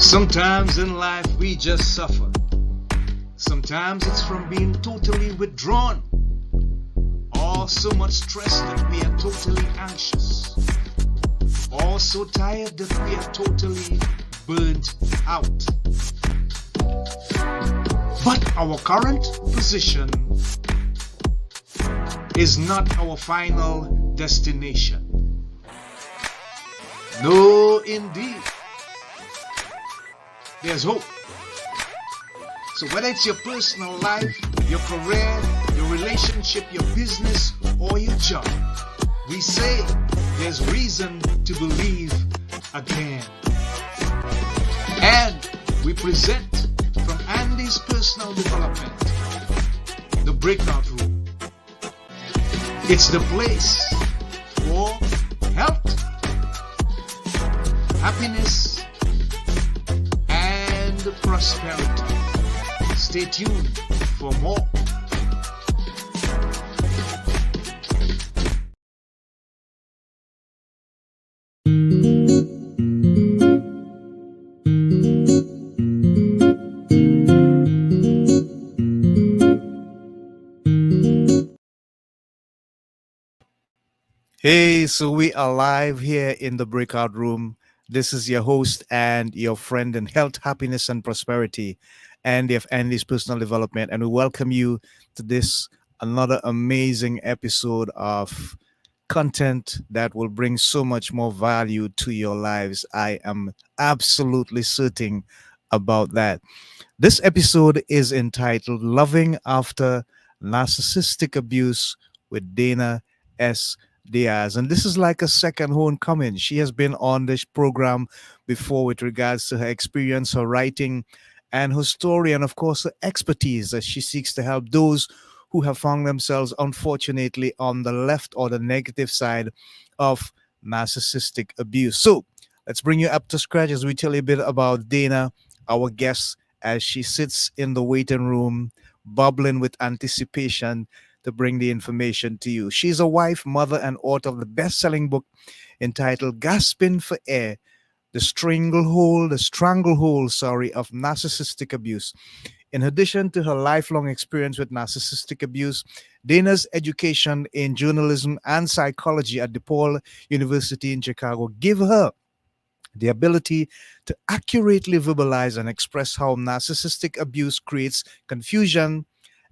Sometimes in life we just suffer. Sometimes it's from being totally withdrawn, or so much stress that we are totally anxious, or so tired that we are totally burnt out. But our current position is not our final destination. No, indeed. There's hope. So whether it's your personal life, your career, your relationship, your business, or your job, we say there's reason to believe again. And we present from Andy's personal development, the breakout room. It's the place for health, happiness, and prosperity. Stay tuned for more. Hey, so we are live here in the breakout room. This is your host and your friend in health, happiness, and prosperity, Andy of Andy's Personal Development. And we welcome you to this another amazing episode of content that will bring so much more value to your lives. I am absolutely certain about that. This episode is entitled Loving After Narcissistic Abuse with Dana S. Diaz. And this is like a second homecoming. She has been on this program before with regards to her experience, her writing, and her story, and of course, her expertise as she seeks to help those who have found themselves, unfortunately, on the left or the negative side of narcissistic abuse. So let's bring you up to scratch as we tell you a bit about Dana, our guest, as she sits in the waiting room, bubbling with anticipation to bring the information to you. She's a wife, mother, and author of the best-selling book entitled Gasping for Air, the stranglehold, of narcissistic abuse. In addition to her lifelong experience with narcissistic abuse, Dana's education in journalism and psychology at DePaul University in Chicago give her the ability to accurately verbalize and express how narcissistic abuse creates confusion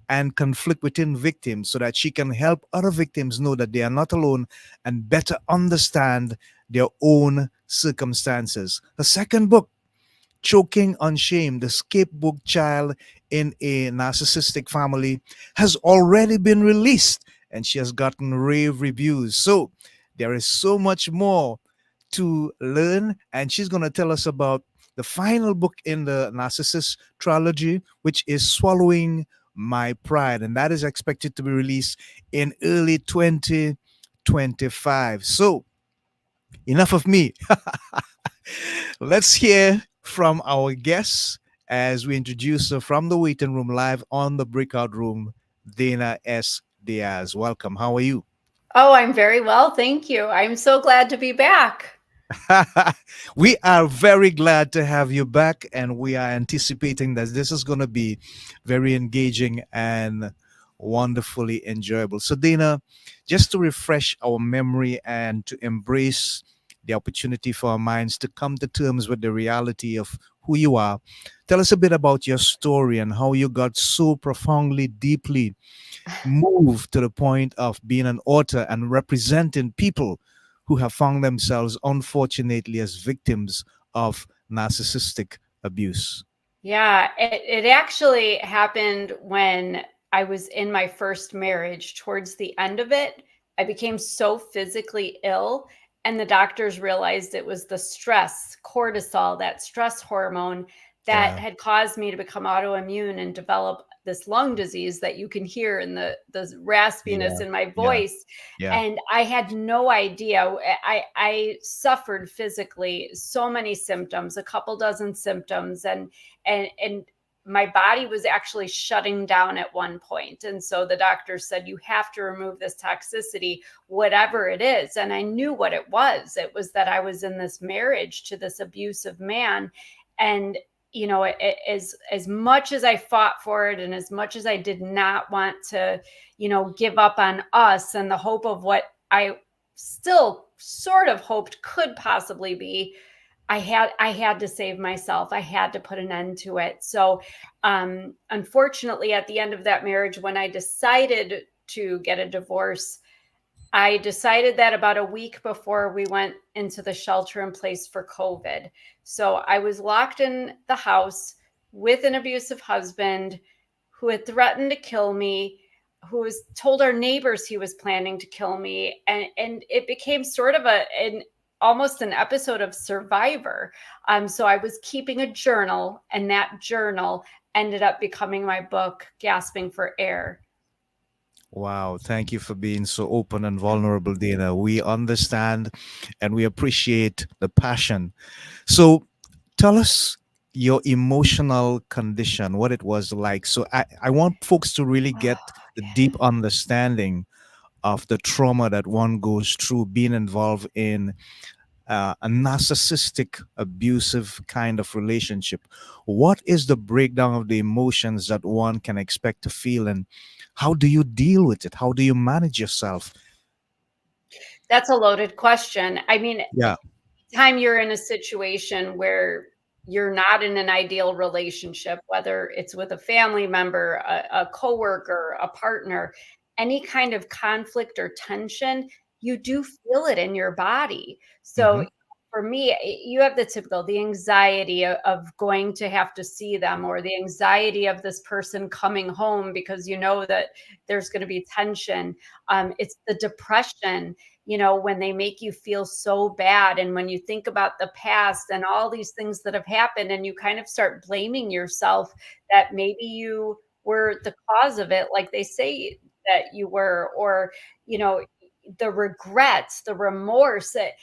and conflict within victims so that she can help other victims know that they are not alone and better understand their own circumstances. Her second book, Choking on Shame, the scapegoat child in a narcissistic family, has already been released and she has gotten rave reviews. So there is so much more to learn, and she's going to tell us about the final book in the Narcissist trilogy, which is Swallowing My Pride, and that is expected to be released in early 2025. So enough of me. Let's hear from our guests as we introduce her from the waiting room live on the breakout room, Dana S. Diaz. Welcome. How are you? Oh, I'm very well. Thank you. I'm so glad to be back. We are very glad to have you back, and we are anticipating that this is going to be very engaging and wonderfully enjoyable. So, Dana, just to refresh our memory and to embrace the opportunity for our minds to come to terms with the reality of who you are, tell us a bit about your story and how you got so profoundly, deeply moved to the point of being an author and representing people who have found themselves, unfortunately, as victims of narcissistic abuse. Yeah, it actually happened when I was in my first marriage. Towards the end of it, I became so physically ill, and the doctors realized it was the stress, cortisol, that stress hormone that Yeah, had caused me to become autoimmune and develop this lung disease that you can hear in the raspiness yeah, in my yeah, voice. yeah, And I had no idea. I suffered physically so many symptoms, a couple dozen symptoms, and my body was actually shutting down at one point. And so the doctor said, you have to remove this toxicity, whatever it is. And I knew what it was. It was that I was in this marriage to this abusive man. And as much as I fought for it, and as much as I did not want to, give up on us and the hope of what I still sort of hoped could possibly be, I had to save myself. I had to put an end to it. So unfortunately, at the end of that marriage, when I decided to get a divorce, I decided that about a week before we went into the shelter in place for COVID. So I was locked in the house with an abusive husband who had threatened to kill me, who was told our neighbors he was planning to kill me. And it became sort of an almost an episode of Survivor. So I was keeping a journal, and that journal ended up becoming my book, Gasping for Air. Wow, thank you for being so open and vulnerable, Dana. We understand and we appreciate the passion. So tell us your emotional condition, what it was like. So I want folks to really get Oh, the deep understanding of the trauma that one goes through being involved in a narcissistic, abusive kind of relationship. What is the breakdown of the emotions that one can expect to feel, and how do you deal with it? How do you manage yourself? that's a loaded question. I mean, Yeah. time you're in a situation where you're not in an ideal relationship, whether it's with a family member, a coworker, a partner, any kind of conflict or tension, you do feel it in your body. So Hmm. for me, you have the typical, the anxiety of going to have to see them, or the anxiety of this person coming home because you know that there's going to be tension. It's the depression, when they make you feel so bad. And when you think about the past and all these things that have happened, and you kind of start blaming yourself that maybe you were the cause of it, like they say that you were, or, you know, the regrets, the remorse that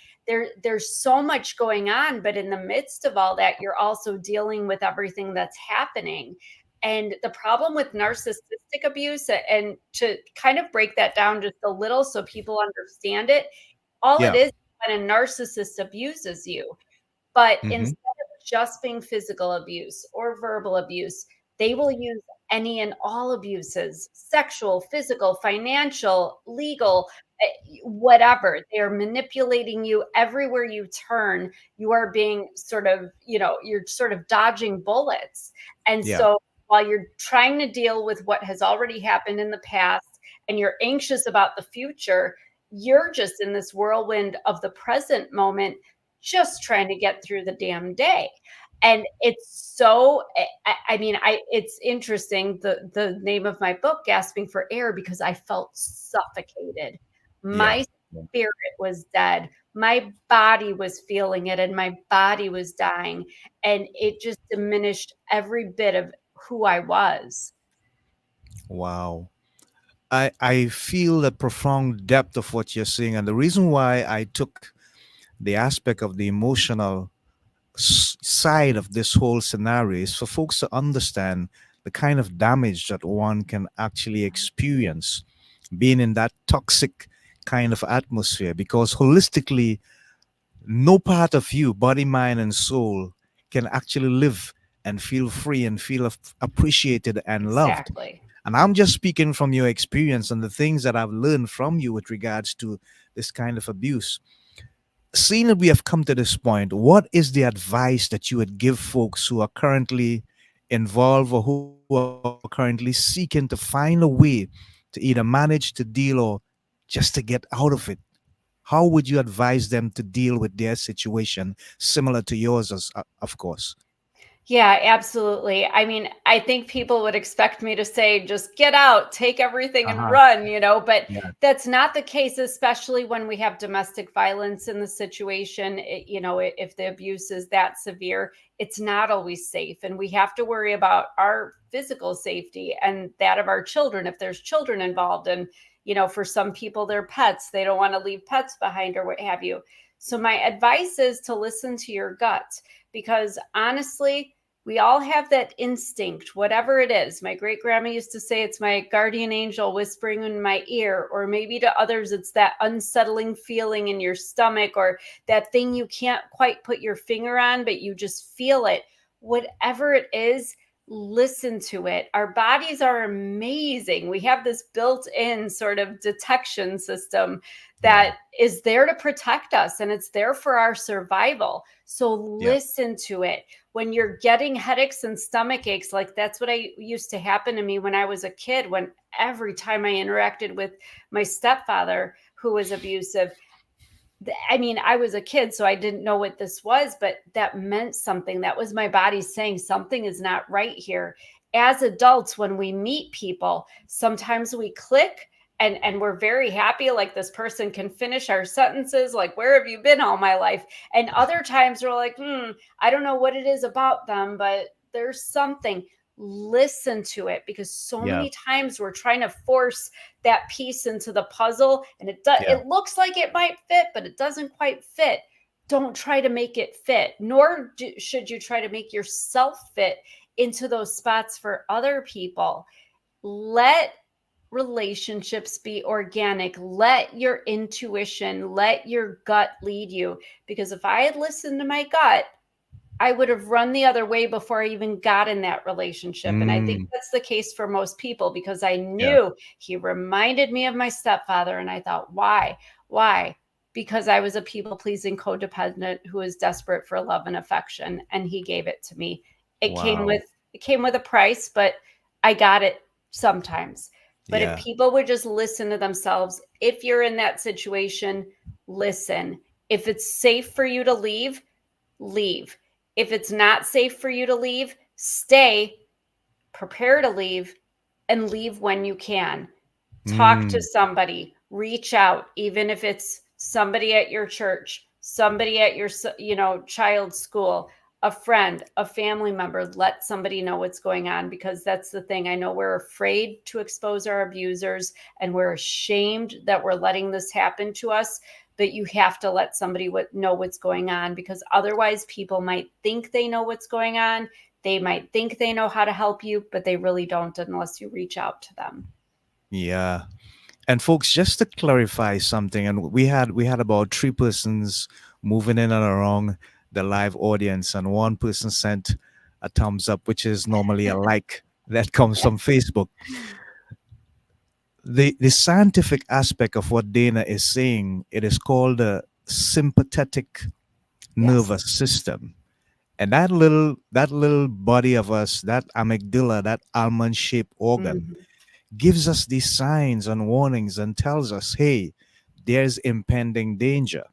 there's so much going on. But in the midst of all that, you're also dealing with everything that's happening. And the problem with narcissistic abuse, and to kind of break that down just a little so people understand it, all it Yeah. is when a narcissist abuses you. But Hmm. instead of just being physical abuse or verbal abuse, they will use any and all abuses: sexual, physical, financial, legal, whatever. They are manipulating you everywhere you turn. You are being sort of, you're sort of dodging bullets. And Yeah. so while you're trying to deal with what has already happened in the past and you're anxious about the future, you're just in this whirlwind of the present moment, just trying to get through the damn day. And it's so I mean, it's interesting, the name of my book, Gasping for Air, because I felt suffocated. Yeah. My spirit was dead. My body was feeling it, and my body was dying, and it just diminished every bit of who I was. Wow. I feel the profound depth of what you're saying. And the reason why I took the aspect of the emotional side of this whole scenario is for folks to understand the kind of damage that one can actually experience being in that toxic kind of atmosphere. Because holistically, no part of you, body, mind, and soul, can actually live and feel free and feel appreciated and loved. Exactly. And I'm just speaking from your experience and the things that I've learned from you with regards to this kind of abuse. Seeing that we have come to this point, what is the advice that you would give folks who are currently involved or who are currently seeking to find a way to either manage to deal or just to get out of it? How would you advise them to deal with their situation similar to yours, of course? Yeah, absolutely. I mean, I think people would expect me to say, just get out, take everything and Uh-huh. run, but Yeah. that's not the case, especially when we have domestic violence in the situation. If the abuse is that severe, it's not always safe. And we have to worry about our physical safety and that of our children if there's children involved. And, for some people, they're pets, they don't want to leave pets behind or what have you. So, my advice is to listen to your gut, because honestly, we all have that instinct, whatever it is. My great grandma used to say it's my guardian angel whispering in my ear, or maybe to others, it's that unsettling feeling in your stomach, or that thing you can't quite put your finger on, but you just feel it. whatever it is, listen to it. Our bodies are amazing. We have this built-in sort of detection system Yeah. that is there to protect us, and it's there for our survival. So Yeah. listen to it. When you're getting headaches and stomach aches, like that's what I used to happen to me when I was a kid, when every time I interacted with my stepfather who was abusive, I mean, I was a kid, so I didn't know what this was, but that meant something. That was my body saying something is not right here. As adults, when we meet people, sometimes we click and we're very happy, like this person can finish our sentences, like, where have you been all my life? And other times we're like, I don't know what it is about them, but there's something. Listen to it, because so Yeah. many times we're trying to force that piece into the puzzle, and Yeah. it looks like it might fit, but it doesn't quite fit. Don't try to make it fit, nor should you try to make yourself fit into those spots for other people. Let relationships be organic. Let your intuition, let your gut lead you, because if I had listened to my gut, I would have run the other way before I even got in that relationship. And I think Mm. that's the case for most people, because I Yeah. knew he reminded me of my stepfather. And I thought, why? Why? Because I was a people pleasing codependent who was desperate for love and affection. And he gave it to me. It came Wow. with it came with a price, but I got it sometimes. But if Yeah. people would just listen to themselves, if you're in that situation, listen. If it's safe for you to leave, leave. If it's not safe for you to leave, stay, prepare to leave, and leave when you can. Talk to Mm. somebody, reach out, even if it's somebody at your church, somebody at your child's school, a friend, a family member. Let somebody know what's going on, because that's the thing. I know we're afraid to expose our abusers, and we're ashamed that we're letting this happen to us, but you have to let somebody know what's going on, because otherwise people might think they know what's going on. They might think they know how to help you, but they really don't unless you reach out to them. Yeah. And folks, just to clarify something, and we had about three persons moving in and around the live audience, and one person sent a thumbs up, which is normally a like that comes from Facebook. The scientific aspect of what Dana is saying, it is called the sympathetic Yes. nervous system. And that little body of us, that amygdala, that almond shaped organ, Mhm. gives us these signs and warnings and tells us, hey, there's impending danger.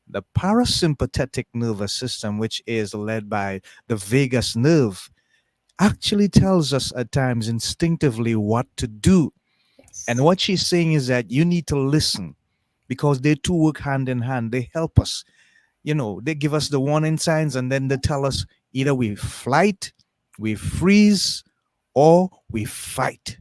The parasympathetic nervous system, which is led by the vagus nerve, actually tells us at times instinctively what to do. And Yes. what she's saying is that you need to listen, because they two work hand in hand. They help us. They give us the warning signs, and then they tell us either we flight, we freeze, or we fight.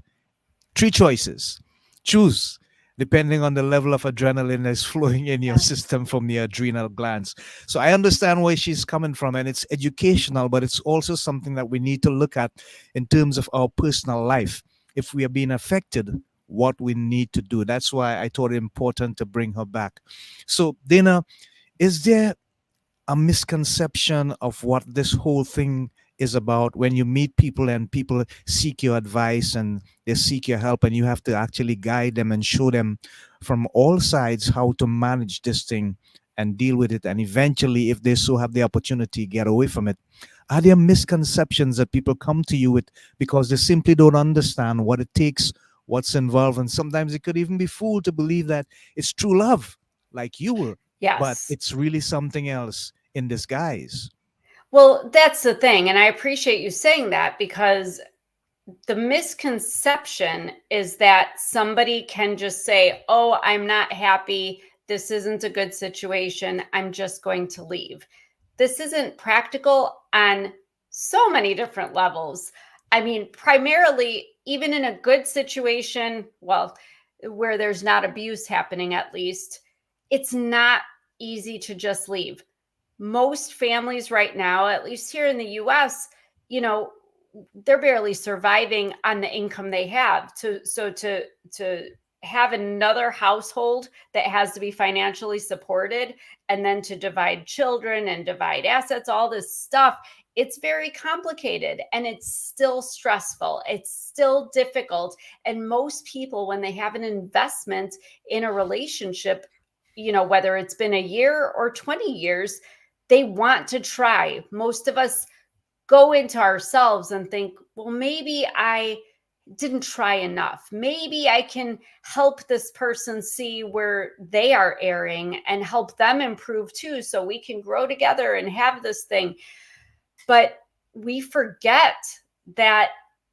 Three choices. Choose, depending on the level of adrenaline that's flowing in your Yes. system from the adrenal glands. So I understand where she's coming from, and it's educational, but it's also something that we need to look at in terms of our personal life. If we are being affected, what we need to do. That's why I thought it important to bring her back. So, Dana, is there a misconception of what this whole thing is about when you meet people and people seek your advice and they seek your help, and you have to actually guide them and show them from all sides how to manage this thing and deal with it, and eventually, if they so have the opportunity, get away from it? Are there misconceptions that people come to you with because they simply don't understand what it takes, what's involved, and sometimes it could even be fooled to believe that it's true love, like you were, but Yes. it's really something else in disguise? Well, that's the thing. And I appreciate you saying that, because the misconception is that somebody can just say, oh, I'm not happy. This isn't a good situation. I'm just going to leave. This isn't practical on so many different levels. I mean, primarily, even in a good situation, well, where there's not abuse happening, at least, it's not easy to just leave. Most families right now, at least here in the US, you know, they're barely surviving on the income they have. To have another household that has to be financially supported, and then to divide children and divide assets, all this stuff, it's very complicated and it's still stressful. It's still difficult. And most people, when they have an investment in a relationship, whether it's been a year or 20 years, they want to try. Most of us go into ourselves and think, well, maybe I didn't try enough. Maybe I can help this person see where they are erring and help them improve too, so we can grow together and have this thing. But we forget that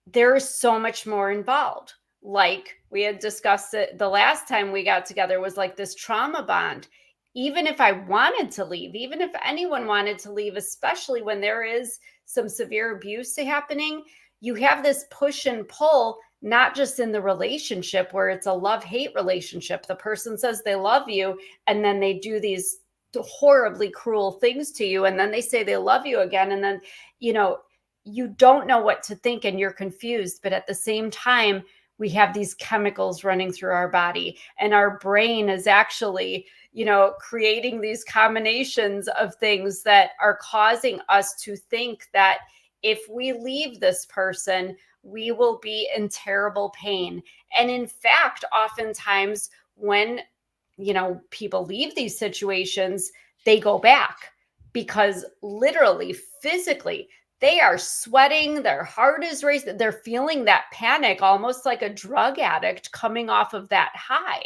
there is so much more involved. Like we had discussed it the last time we got together, was like this trauma bond. Even if I wanted to leave, even if anyone wanted to leave, especially when there is some severe abuse happening, you have this push and pull, not just in the relationship where it's a love-hate relationship. The person says they love you, and then they do these horribly cruel things to you, and then they say they love you again, and then you don't know what to think and you're confused. But at the same time, we have these chemicals running through our body, and our brain is actually creating these combinations of things that are causing us to think that if we leave this person, we will be in terrible pain. And in fact, oftentimes when people leave these situations, they go back because literally, physically, they are sweating, their heart is racing, they're feeling that panic, almost like a drug addict coming off of that high.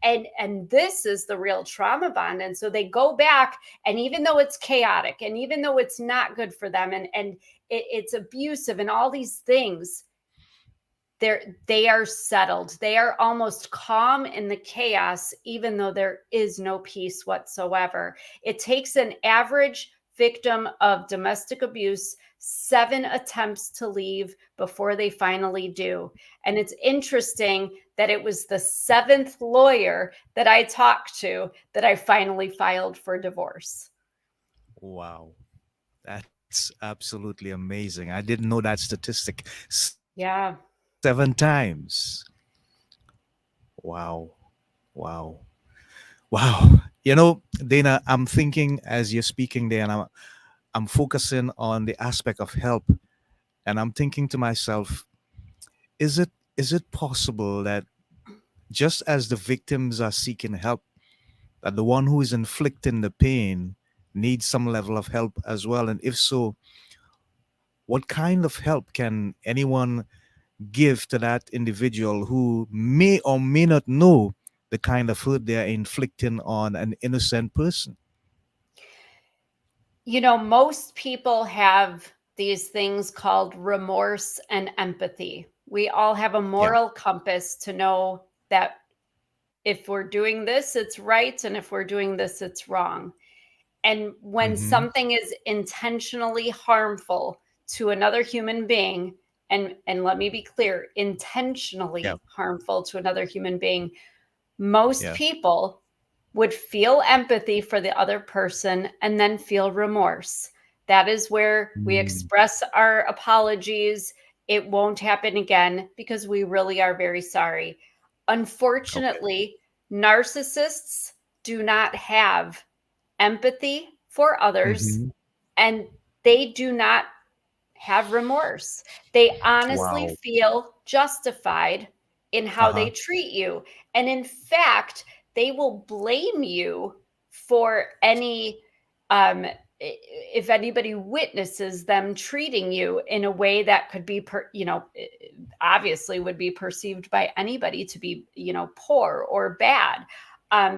And this is the real trauma bond. And so they go back, and even though it's chaotic, and even though it's not good for them, and it's abusive and all these things, they are settled. They are almost calm in the chaos, even though there is no peace whatsoever. It takes an average victim of domestic abuse 7 attempts to leave before they finally do. And it's interesting that it was the 7th lawyer that I talked to that I finally filed for divorce. Wow. That's absolutely amazing. I didn't know that statistic. Seven Yeah. times. Wow. Wow. Wow. Dana, I'm thinking as you're speaking there, and I'm focusing on the aspect of help. And I'm thinking to myself, is it possible that just as the victims are seeking help, that the one who is inflicting the pain needs some level of help as well? And if so, what kind of help can anyone give to that individual who may or may not know the kind of hurt they are inflicting on an innocent person? Most people have these things called remorse and empathy. We all have a Yeah. moral compass to know that if we're doing this, it's right. And if we're doing this, it's wrong. And when Mm-hmm. something is intentionally harmful to another human being, and let me be clear, Yeah. intentionally harmful to another human being, most Yeah. people would feel empathy for the other person and then feel remorse. That is where we Mm. express our apologies. It won't happen again because we really are very sorry. Okay. Unfortunately, narcissists do not have empathy for others, Mm-hmm. and they do not have remorse. They honestly Wow. feel justified in how they Uh-huh. treat you. And in fact, they will blame you for any, if anybody witnesses them treating you in a way that could be, obviously would be perceived by anybody to be, poor or bad.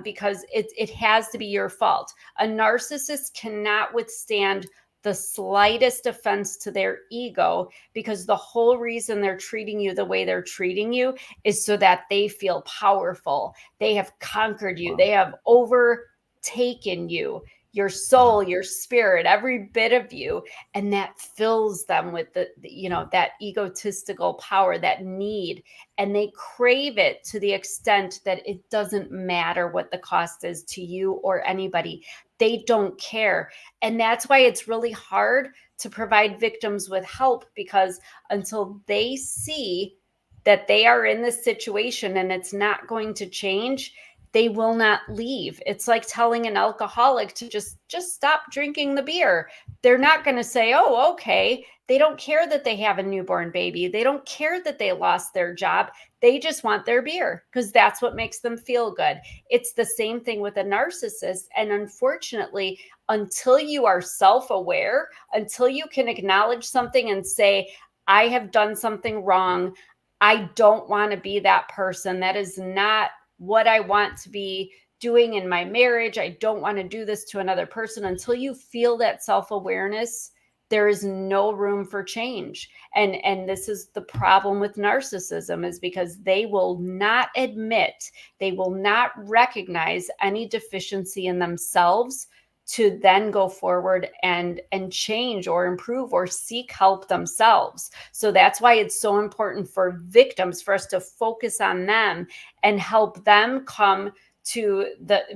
Because it has to be your fault. A narcissist cannot withstand the slightest offense to their ego, because the whole reason they're treating you the way they're treating you is so that they feel powerful. They have conquered you, Wow. they have overtaken you, your Uh-huh. soul, your spirit, every bit of you. And that fills them with that egotistical power, that need. And they crave it to the extent that it doesn't matter what the cost is to you or anybody. They don't care. And that's why it's really hard to provide victims with help, because until they see that they are in this situation and it's not going to change, they will not leave. It's like telling an alcoholic to just stop drinking the beer. They're not going to say, "Oh, okay." They don't care that they have a newborn baby. They don't care that they lost their job. They just want their beer because that's what makes them feel good. It's the same thing with a narcissist. And unfortunately, until you are self aware, until you can acknowledge something and say, I have done something wrong, I don't want to be that person. That is not what I want to be doing in my marriage. I don't want to do this to another person. Until you feel that self awareness, there is no room for change. And this is the problem with narcissism, is because they will not admit, they will not recognize any deficiency in themselves to then go forward and change or improve or seek help themselves. So that's why it's so important for victims, for us to focus on them and help them come to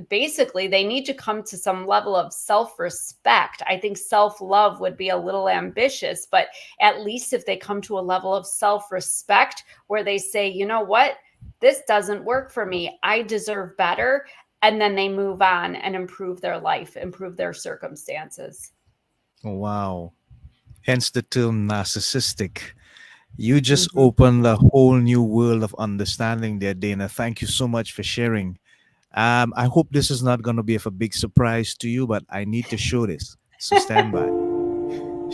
basically they need to come to some level of self-respect. I think self-love would be a little ambitious, but at least if they come to a level of self-respect where they say, you know what, this doesn't work for me, I deserve better, and then they move on and improve their life, improve their circumstances. Wow. Hence the term narcissistic. You just Mm-hmm. opened a whole new world of understanding there, Dana. Thank you so much for sharing. I hope this is not going to be of a big surprise to you, but I need to show this. So stand by.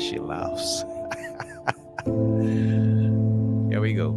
She laughs. Here we go.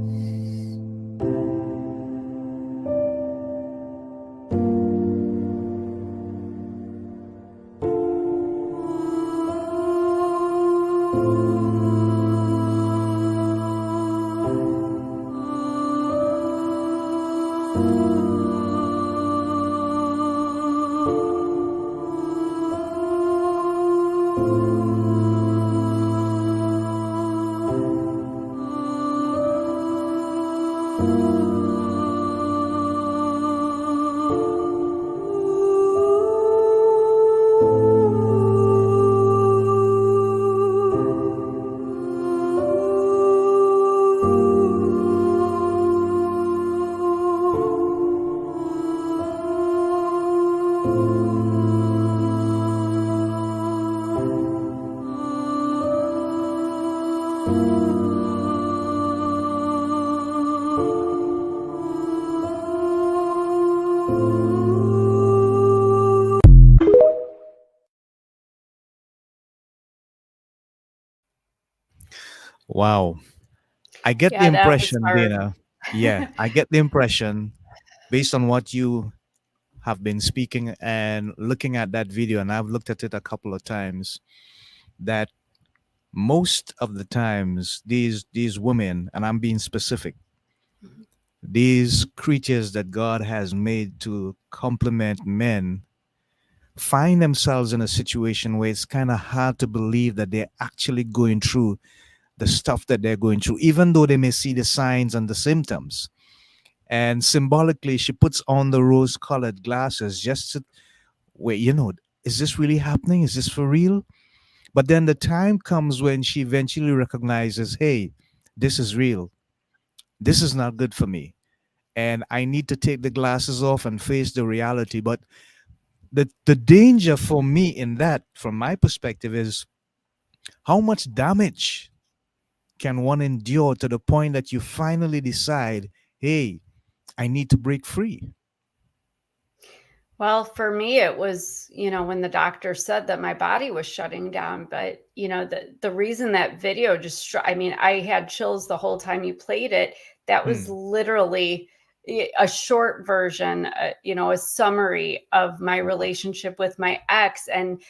Wow. I get the Yeah, that was impression, hard. Dana. Yeah, I get the impression based on what you have been speaking and looking at that video, and I've looked at it a couple of times, that most of the times these women, and I'm being specific, these creatures that God has made to complement men, find themselves in a situation where it's kind of hard to believe that they're actually going through the stuff that they're going through, even though they may see the signs and the symptoms. And symbolically, she puts on the rose colored glasses just to wait, is this really happening? Is this for real? But then the time comes when she eventually recognizes, hey, this is real. This is not good for me. And I need to take the glasses off and face the reality. But the danger for me in that, from my perspective, is how much damage can one endure to the point that you finally decide, hey, I need to break free? Well, for me, it was, when the doctor said that my body was shutting down. But, the reason that video I mean, I had chills the whole time you played it. That was Hmm. literally a short version, a summary of my relationship with my ex. And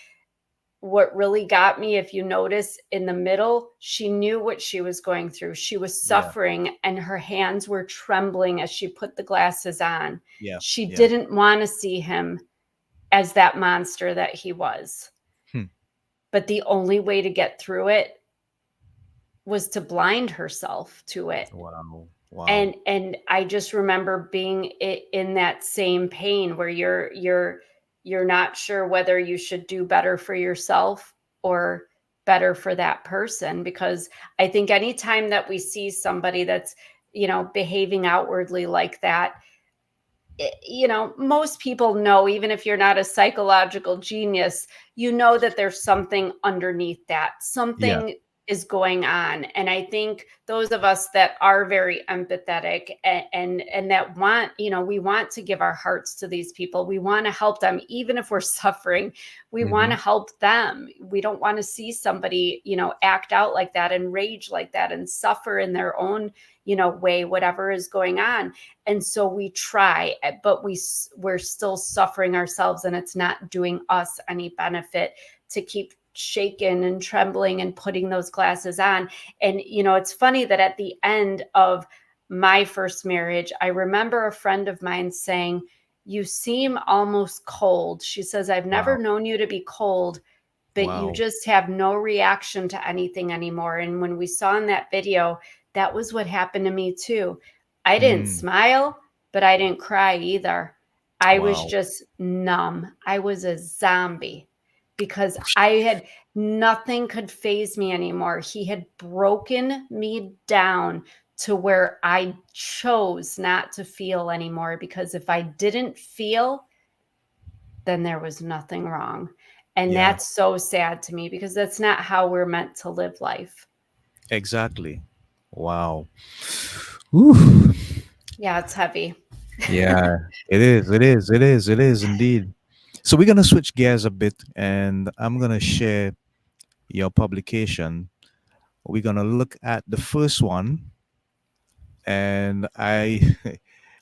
what really got me, if you notice in the middle, she knew what she was going through. She was Yeah, suffering and her hands were trembling as she put the glasses on. yeah, She yeah. didn't want to see him as that monster that he was. Hmm. But the only way to get through it was to blind herself to it. Wow. Wow. And I just remember being in that same pain where you're not sure whether you should do better for yourself or better for that person. Because I think anytime that we see somebody that's behaving outwardly like that, most people know, even if you're not a psychological genius, you know that there's something underneath that. Yeah. Something is going on. And I think those of us that are very empathetic and that want, we want to give our hearts to these people. We want to help them, even if we're suffering. We want Mm-hmm. to help them. We don't want to see somebody, act out like that and rage like that and suffer in their own, way, whatever is going on. And so we try, but we're still suffering ourselves, and it's not doing us any benefit to keep shaking and trembling and putting those glasses on. And it's funny that at the end of my first marriage, I remember a friend of mine saying, "You seem almost cold." She says, "I've never Wow. known you to be cold, but you Wow. just have no reaction to anything anymore." And when we saw in that video, that was what happened to me too. I didn't Mm. smile, but I didn't cry either. I was Wow. just numb. I was a zombie because I had nothing could phase me anymore. He had broken me down to where I chose not to feel anymore, because if I didn't feel, then there was nothing wrong. And Yeah. that's so sad to me, because that's not how we're meant to live life. Exactly. Wow. Whew. Yeah, it's heavy. Yeah, it is. It is. It is. It is indeed. So we're gonna switch gears a bit, and I'm gonna share your publication. We're gonna look at the first one, and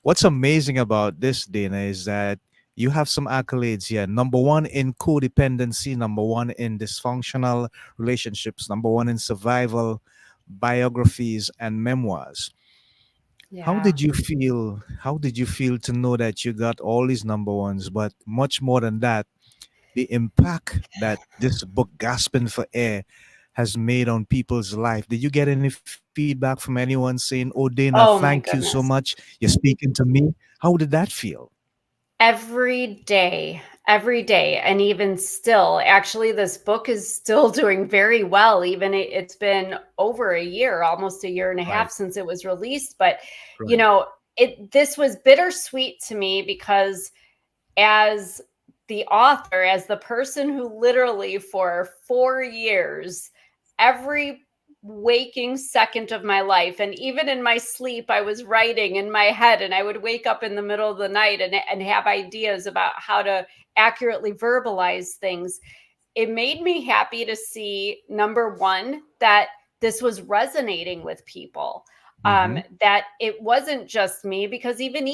what's amazing about this, Dana, is that you have some accolades here. Number one in codependency, number one in dysfunctional relationships, number one in survival, biographies, and memoirs. How Yeah. did you feel? How did you feel to know that you got all these number ones, but much more than that, the impact that this book, Gasping for Air, has made on people's life? Did you get any feedback from anyone saying, "Oh, Dana, thank Oh you my so much. goodness. You're speaking to me"? How did that feel? Every day. And even still, actually, this book is still doing very well. Even it's been over a year, almost a year and a half Right. since it was released. But, you Right. know, this was bittersweet to me, because as the author, as the person who literally for 4 years, every waking second of my life, and even in my sleep, I was writing in my head, and I would wake up in the middle of the night and have ideas about how to accurately verbalize things. It made me happy to see, number one, that this was resonating with people. Mm-hmm. That it wasn't just me, because even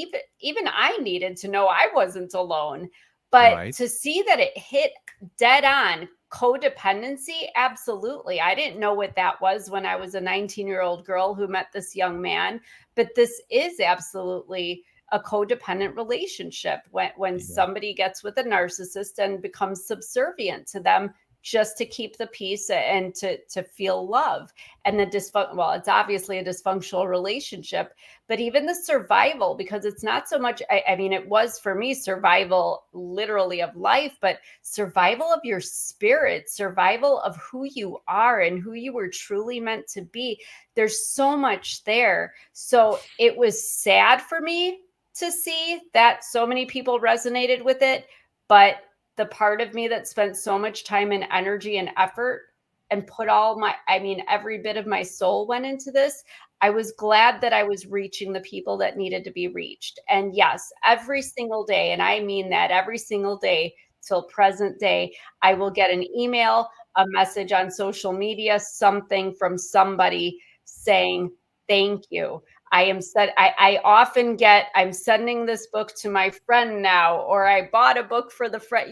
I needed to know I wasn't alone. But Right. to see that it hit dead on codependency, absolutely. I didn't know what that was when I was a 19-year-old girl who met this young man, but this is absolutely a codependent relationship, when Yeah. somebody gets with a narcissist and becomes subservient to them just to keep the peace and to feel love. And the well, it's obviously a dysfunctional relationship, but even the survival, because it's not so much, I mean, it was for me survival literally of life, but survival of your spirit, survival of who you are and who you were truly meant to be. There's so much there. So it was sad for me to see that so many people resonated with it, but the part of me that spent so much time and energy and effort and put all my, I mean, every bit of my soul went into this. I was glad that I was reaching the people that needed to be reached. And yes, every single day, and I mean that every single day till present day, I will get an email, a message on social media, something from somebody saying, "Thank you. I often get, I'm sending this book to my friend now," or "I bought a book for the friend,"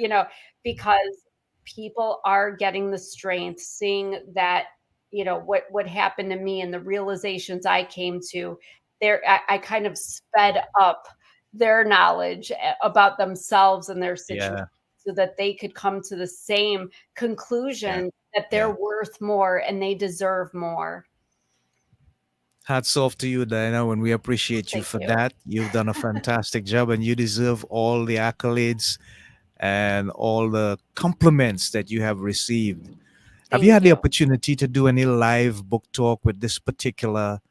because people are getting the strength, seeing that, what happened to me and the realizations I came to. I kind of sped up their knowledge about themselves and their situation, Yeah. so that they could come to the same Yeah. conclusion that they're Yeah. worth more and they deserve more. Hats off to you, Diana, and we appreciate you Thank for you. that. You've done a fantastic job, and you deserve all the accolades and all the compliments that you have received. Have you Thank had the you. opportunity to do any live book talk with this particular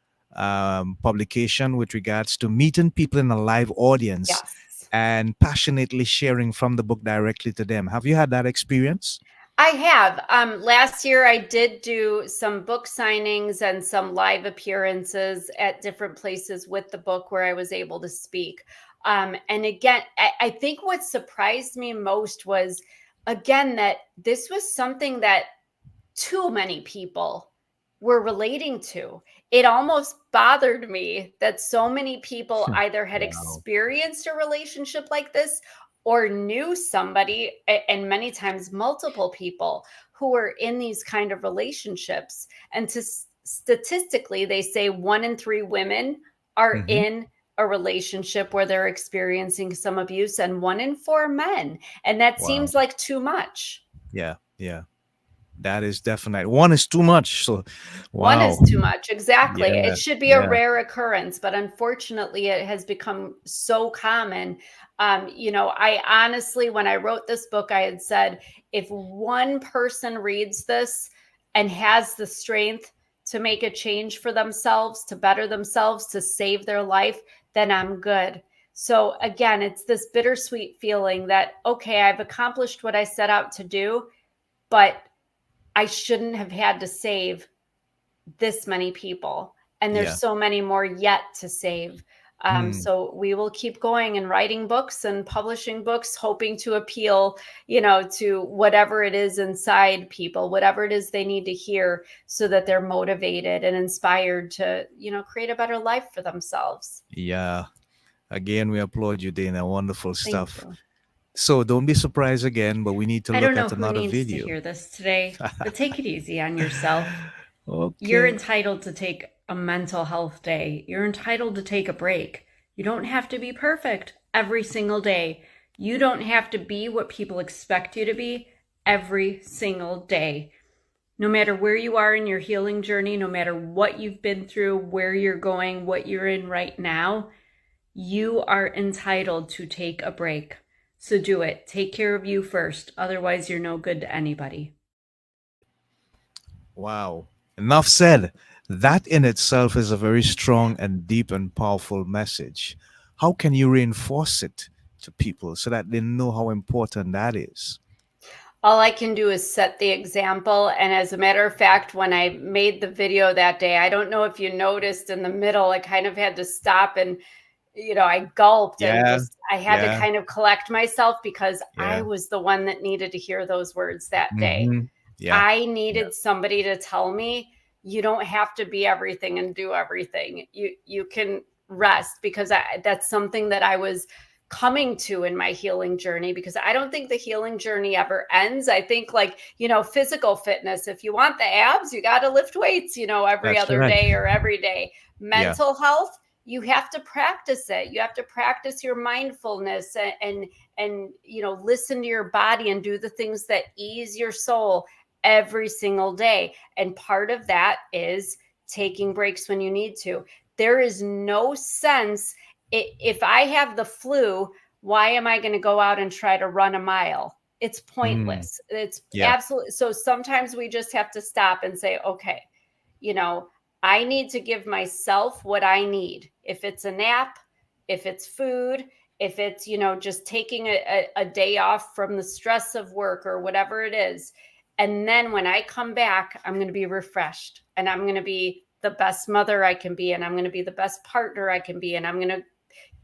publication with regards to meeting people in a live audience Yes. and passionately sharing from the book directly to them. Have you had that experience? I have. Last year, I did do some book signings and some live appearances at different places with the book where I was able to speak. And again, I think what surprised me most was, again, that this was something that too many people were relating to. It almost bothered me that so many people either had Wow. experienced a relationship like this or knew somebody, and many times multiple people who were in these kind of relationships. And statistically, they say 1 in 3 women are Hmm. in a relationship where they're experiencing some abuse, and 1 in 4 men. And that Wow. seems like too much. Yeah. Yeah. That is definite. One is too much. So, One wow. is too much. Exactly. It Yeah. should be a Yeah. rare occurrence, but unfortunately, it has become so common. I honestly, when I wrote this book, I had said, if one person reads this and has the strength to make a change for themselves, to better themselves, to save their life, then I'm good. So again, it's this bittersweet feeling that, okay, I've accomplished what I set out to do, but I shouldn't have had to save this many people, and there's Yeah. so many more yet to save. Hmm. So we will keep going and writing books and publishing books, hoping to appeal, to whatever it is inside people, whatever it is they need to hear, so that they're motivated and inspired to, create a better life for themselves. Yeah. Again, we applaud you, Dana. Wonderful Thank stuff. you. So don't be surprised again, but we need to I don't look know at who another needs to video. hear this today, but take it easy on yourself. You're Okay. entitled to take a mental health day. You're entitled to take a break. You don't have to be perfect every single day. You don't have to be what people expect you to be every single day. No matter where you are in your healing journey, no matter what you've been through, where you're going, what you're in right now, you are entitled to take a break. So do it. Take care of you first. Otherwise, you're no good to anybody. Wow. Enough said. That in itself is a very strong and deep and powerful message. How can you reinforce it to people so that they know how important that is? All I can do is set the example. And as a matter of fact, when I made the video that day, I don't know if you noticed in the middle, I kind of had to stop and, I gulped and Yeah. just, I had to Yeah. kind of collect myself because I Yeah. was the one that needed to hear those words that day. Hmm. Yeah. I Yeah. needed somebody to tell me, you don't have to be everything and do everything. You can rest, because that's something that I was coming to in my healing journey, because I don't think the healing journey ever ends. I think, like, physical fitness, if you want the abs, you got to lift weights, every That's other right. day or every day. Yeah. Mental health, you have to practice it. You have to practice your mindfulness, and listen to your body and do the things that ease your soul every single day. And part of that is taking breaks when you need to. There is no sense, if I have the flu, why am I going to go out and try to run a mile? It's Mm. pointless. It's Yeah. absolutely, so sometimes we just have to stop and say, okay, you know, I need to give myself what I need. If it's a nap, if it's food, if it's, just taking a day off from the stress of work or whatever it is. And then when I come back, I'm going to be refreshed, and I'm going to be the best mother I can be, and I'm going to be the best partner I can be, and I'm going to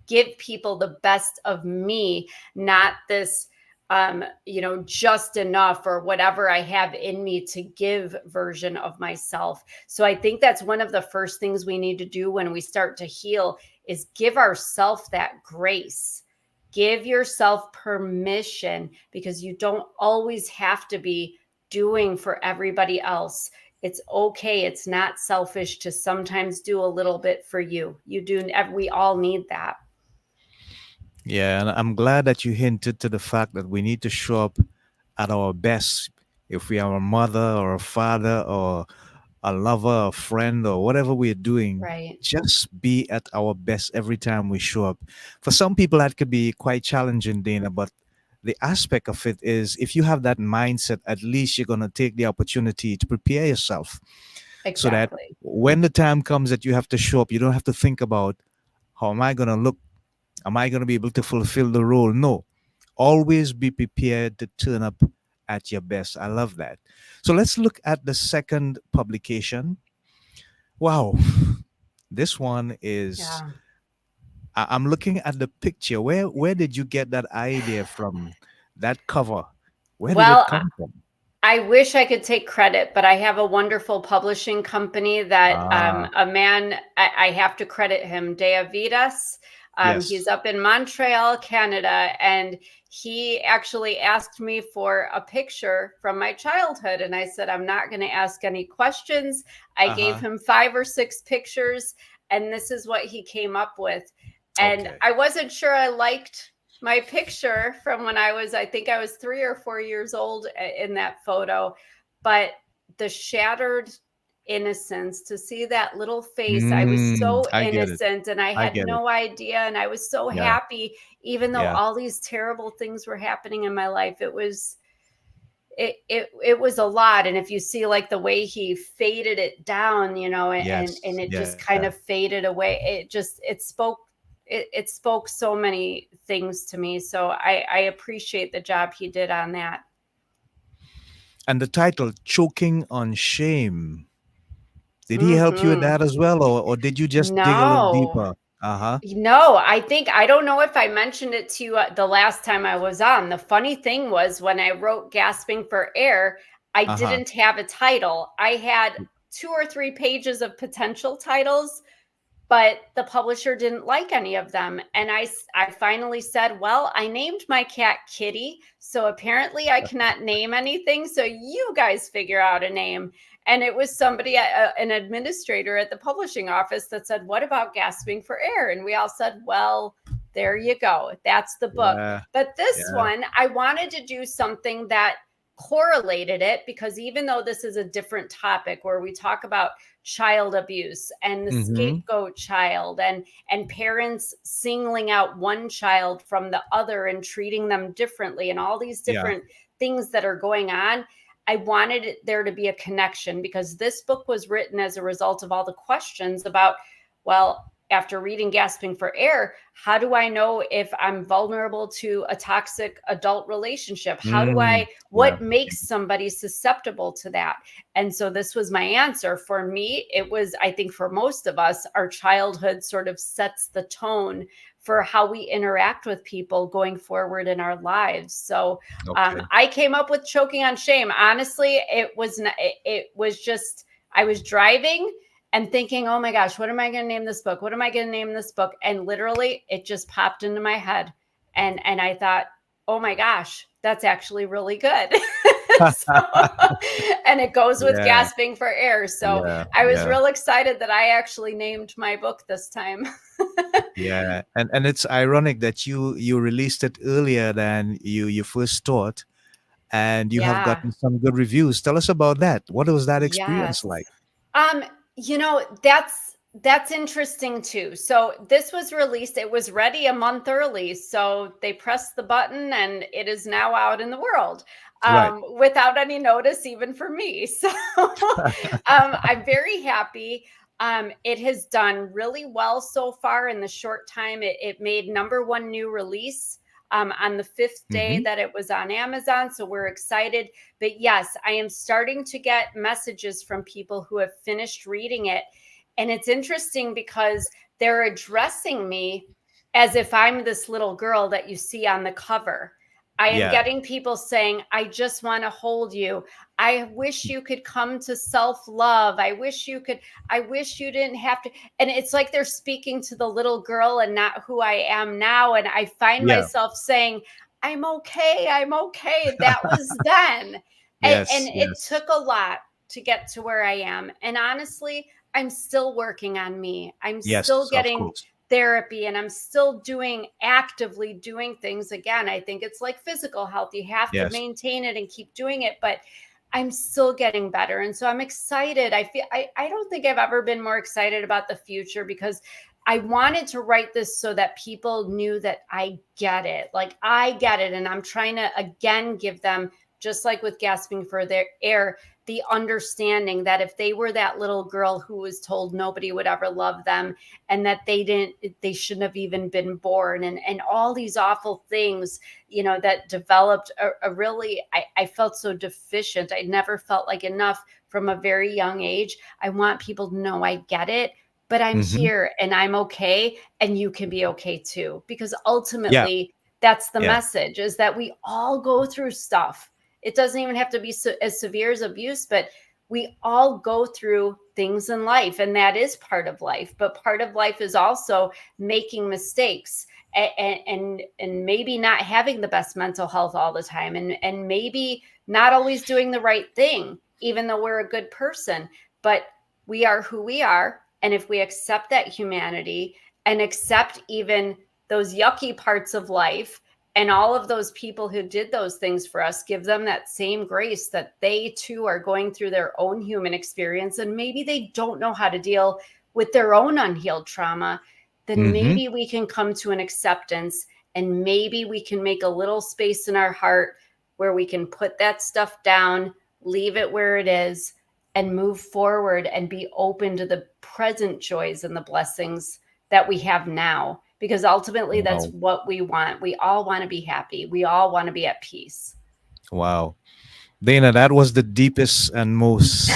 give people the best of me, not this just enough or whatever I have in me to give version of myself. So I think that's one of the first things we need to do when we start to heal, is give ourselves that grace. Give yourself permission, because you don't always have to be doing for everybody else. It's okay. It's not selfish to sometimes do a little bit for you. We all need that. Yeah. And I'm glad that you hinted to the fact that we need to show up at our best. If we are a mother or a father or a lover, a friend, or whatever we're doing, Right. just be at our best every time we show up. For some people, that could be quite challenging, Dana, but the aspect of it is if you have that mindset, at least you're going to take the opportunity to prepare yourself so that Exactly. when the time comes that you have to show up, you don't have to think about how am I going to look Am I going to be able to fulfill the role? No. Always be prepared to turn up at your best. I love that. So let's look at the second publication. Wow. This one is, Yeah. I'm looking at the picture. Where did you get that idea from? That cover. Where did it Well, come from? I wish I could take credit, but I have a wonderful publishing company that Ah, a man, I have to credit him, Diaz. He's yes. up in Montreal, Canada, and he actually asked me for a picture from my childhood. And I said, I'm not going to ask any questions. I gave Uh-huh. him 5 or 6 pictures, and this is what he came up with. And Okay. I wasn't sure I liked my picture from when I think I was 3 or 4 years old in that photo, but the shattered innocence to see that little face. I was so I get it. innocent and I I had get it. no idea. And I was so Yeah. happy, even though Yeah. all these terrible things were happening in my life. It was a lot. And if you see like the way he faded it down, and Yes. it just Yeah. kind of faded away, it spoke so many things to me. So I appreciate the job he did on that. And the title, Choking on Shame. Did he help you with Hmm. that as well, or did you just dig a little No, deeper? Uh-huh. no, I don't know if I mentioned it to you the last time I was on. The funny thing was when I wrote Gasping for Air, I Uh-huh. didn't have a title. I had 2 or 3 pages of potential titles, but the publisher didn't like any of them. And I finally said, well, I named my cat Kitty. So apparently I cannot name anything. So you guys figure out a name. And it was somebody, an administrator at the publishing office that said, what about Gasping for Air? And we all said, well, there you go. That's the book. Yeah. But this Yeah. one, I wanted to do something that correlated it, because even though this is a different topic where we talk about child abuse and the Mm-hmm. scapegoat child and parents singling out one child from the other and treating them differently and all these Yeah. different things that are going on, I wanted there to be a connection, because this book was written as a result of all the questions about, well, after reading Gasping for Air, how do I know if I'm vulnerable to a toxic adult relationship? Mm. Yeah. What makes somebody susceptible to that? And so this was my answer. For me, it was, I think for most of us, our childhood sort of sets the tone for how we interact with people going forward in our lives. So Okay. I came up with Choking on Shame. Honestly, it was just, I was driving and thinking, oh my gosh, what am I going to name this book? What am I going to name this book? And literally it just popped into my head. And I thought, oh my gosh, that's actually really good. So, and it goes with Yeah. Gasping for Air. So Yeah. I was Yeah. real excited that I actually named my book this time. Yeah. And it's ironic that you released it earlier than you first thought, and you have Yeah. gotten some good reviews. Tell us about that. What was that experience Yes. like? Um, that's interesting too. So this was released, it was ready a month early. So they pressed the button and it is now out in the world. Right. Without any notice, even for me. So I'm very happy. It has done really well so far in the short time. It made #1 new release on the 5th day Mm-hmm. that it was on Amazon. So we're excited. But yes, I am starting to get messages from people who have finished reading it. And it's interesting because they're addressing me as if I'm this little girl that you see on the cover. I am Yeah. getting people saying, I just want to hold you. I wish you could come to self love. I wish you didn't have to. And it's like they're speaking to the little girl and not who I am now. And I find Yeah. myself saying, I'm okay. I'm okay. That was then. And Yes. it Yes. took a lot to get to where I am. And honestly, I'm still working on me. I'm still Yes. Of getting course. therapy and I'm still actively doing things. Again, I think it's like physical health. You have to Yes. maintain it and keep doing it, but I'm still getting better. And so I'm excited. I don't think I've ever been more excited about the future, because I wanted to write this so that people knew that I get it. Like I get it. And I'm trying to again give them just like with gasping for their air, the understanding that if they were that little girl who was told nobody would ever love them, and that they shouldn't have even been born, and all these awful things, that developed a really, I felt so deficient. I never felt like enough from a very young age. I want people to know I get it, but I'm Mm-hmm. here and I'm okay, and you can be okay too, because Yeah. ultimately that's the Yeah. message, is that we all go through stuff. It doesn't even have to be as severe as abuse, but we all go through things in life, and that is part of life. But part of life is also making mistakes, and maybe not having the best mental health all the time, and maybe not always doing the right thing, even though we're a good person. But we are who we are, and if we accept that humanity and accept even those yucky parts of life, and all of those people who did those things for us, give them that same grace, that they too are going through their own human experience, and maybe they don't know how to deal with their own unhealed trauma, then Mm-hmm. maybe we can come to an acceptance, and maybe we can make a little space in our heart where we can put that stuff down, leave it where it is, and move forward and be open to the present joys and the blessings that we have now, because ultimately that's Wow. what we want. We all want to be happy. We all want to be at peace. Wow. Dana, that was the deepest and most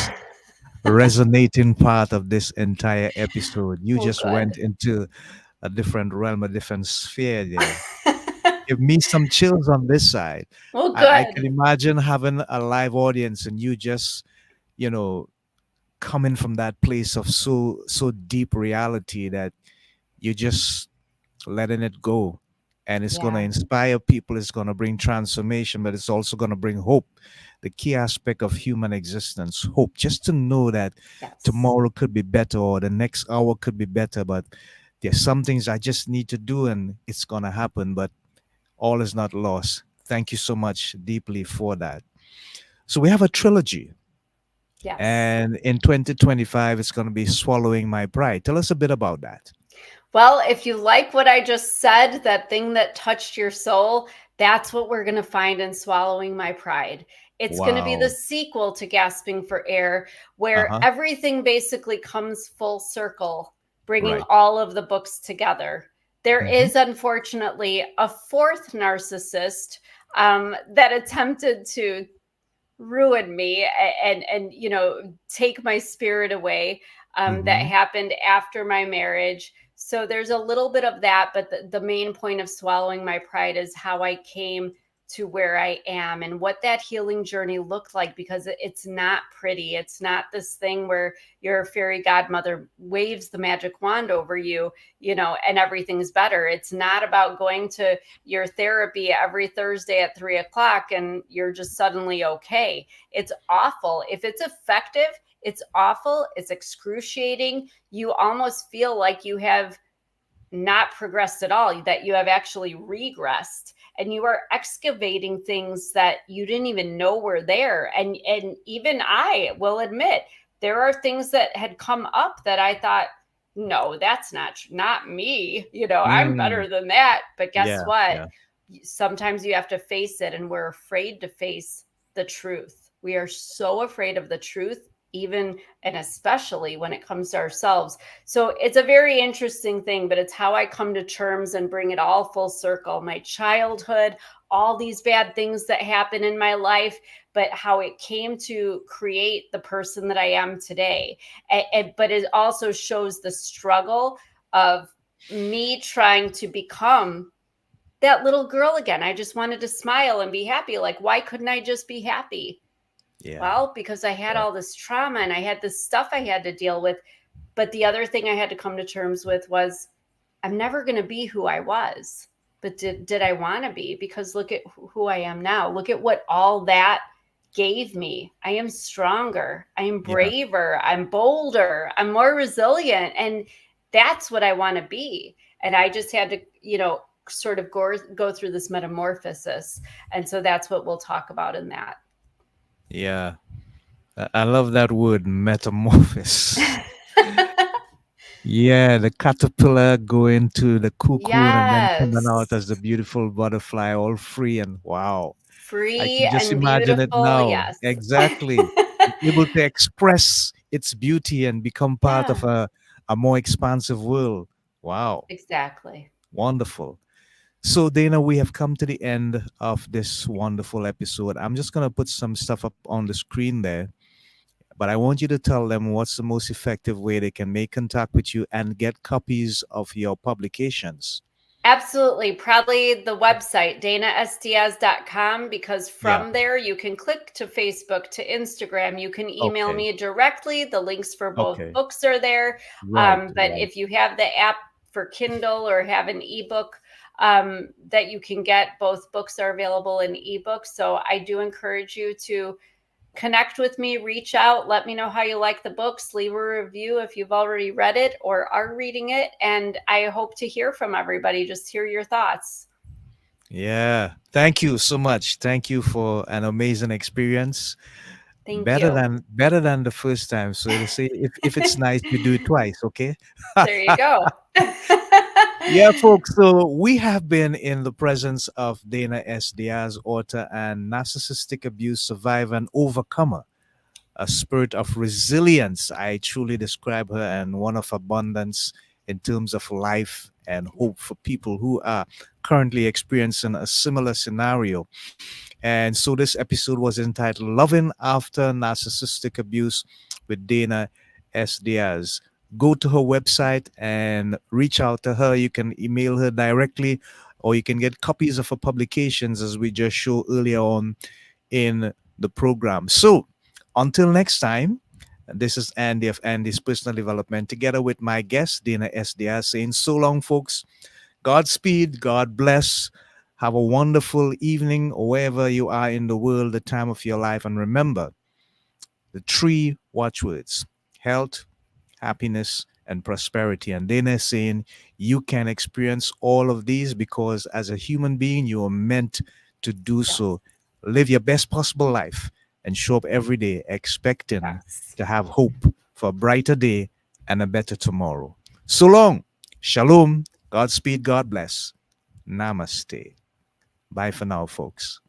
resonating part of this entire episode. You Well, just went good. into a different realm, a different sphere there. Give me some chills on this side. Well, I can good. imagine having a live audience and you just, you know, coming from that place of so deep reality that you just letting it go. And it's going to Yeah. inspire people, it's going to bring transformation, but it's also going to bring hope. The key aspect of human existence, hope, just to know that Yes. tomorrow could be better or the next hour could be better, but there's some things I just need to do and it's going to happen, but all is not lost. Thank you so much deeply for that. So we have a trilogy, Yes. and in 2025 it's going to be Swallowing My Pride. Tell us a bit about that. Well, if you like what I just said, that thing that touched your soul, that's what we're going to find in Swallowing My Pride. It's going to be the Wow. sequel to Gasping for Air, where Uh-huh. everything basically comes full circle, bringing Right. all of the books together. There Mm-hmm. is unfortunately a fourth narcissist that attempted to ruin me, and take my spirit away, that Mm-hmm. happened after my marriage. So there's a little bit of that, but the main point of Swallowing My Pride is how I came to where I am and what that healing journey looked like, because it's not pretty. It's not this thing where your fairy godmother waves the magic wand over you, and everything's better. It's not about going to your therapy every Thursday at 3 o'clock and you're just suddenly okay. It's awful. If it's effective, it's awful. It's excruciating. You almost feel like you have not progressed at all, that you have actually regressed, and you are excavating things that you didn't even know were there. And even I will admit, there are things that had come up that I thought, no, that's not me. I'm Mm. better than that. But guess Yeah. what? Yeah. Sometimes you have to face it, and we're afraid to face the truth. We are so afraid of the truth, even and especially when it comes to ourselves. So it's a very interesting thing, but it's how I come to terms and bring it all full circle. My childhood, all these bad things that happen in my life, but how it came to create the person that I am today. But it also shows the struggle of me trying to become that little girl again. I just wanted to smile and be happy. Like, why couldn't I just be happy? Yeah. Well, because I had Yeah. all this trauma and I had this stuff I had to deal with. But the other thing I had to come to terms with was, I'm never going to be who I was. But did I want to be? Because look at who I am now. Look at what all that gave me. I am stronger. I am Yeah. braver. I'm bolder. I'm more resilient. And that's what I want to be. And I just had to, sort of go through this metamorphosis. And so that's what we'll talk about in that. Yeah. I love that word, metamorphosis. Yeah, the caterpillar going to the cocoon and then coming out Yes. as the beautiful butterfly, all free and wow. I free can just and imagine it beautiful. now. Yes. Exactly. Able to express its beauty and become part Yeah, of a more expansive world. Wow. exactly. Wonderful. So, Dana, we have come to the end of this wonderful episode. I'm just going to put some stuff up on the screen there, but I want you to tell them what's the most effective way they can make contact with you and get copies of your publications. Absolutely. Probably the website, danasdiaz.com, because Yeah. from there you can click to Facebook, to Instagram. You can email Okay. me directly. The links for both Okay. books are there. Right. But Right. if you have the app for Kindle or have an ebook that you can get, both books are available in ebook. So I do encourage you to connect with me, reach out, let me know how you like the books, leave a review if you've already read it or are reading it. And I hope to hear from everybody, just hear your thoughts. Yeah. Thank you so much. Thank you for an amazing experience. Thank Better you. than the first time. So they say if it's nice, you do it twice, okay? There you go. Yeah, folks. So we have been in the presence of Dana S. Diaz, author and narcissistic abuse survivor and overcomer, a spirit of resilience. I truly describe her and one of abundance in terms of life and hope for people who are currently experiencing a similar scenario. And so this episode was entitled Loving After Narcissistic Abuse with Dana S. Diaz. Go to her website and reach out to her. You can email her directly, or you can get copies of her publications, as we just showed earlier on in the program. So until next time, this is Andy of Andy's Personal Development, together with my guest, Dana S. Diaz, saying so long, folks. Godspeed, God bless. Have a wonderful evening wherever you are in the world, the time of your life. And remember the three watchwords: health, happiness, and prosperity. And then they're saying you can experience all of these because as a human being, you are meant to do Yes. so. Live your best possible life and show up every day expecting Yes. to have hope for a brighter day and a better tomorrow. So long. Shalom. Godspeed. God bless. Namaste. Bye for now, folks.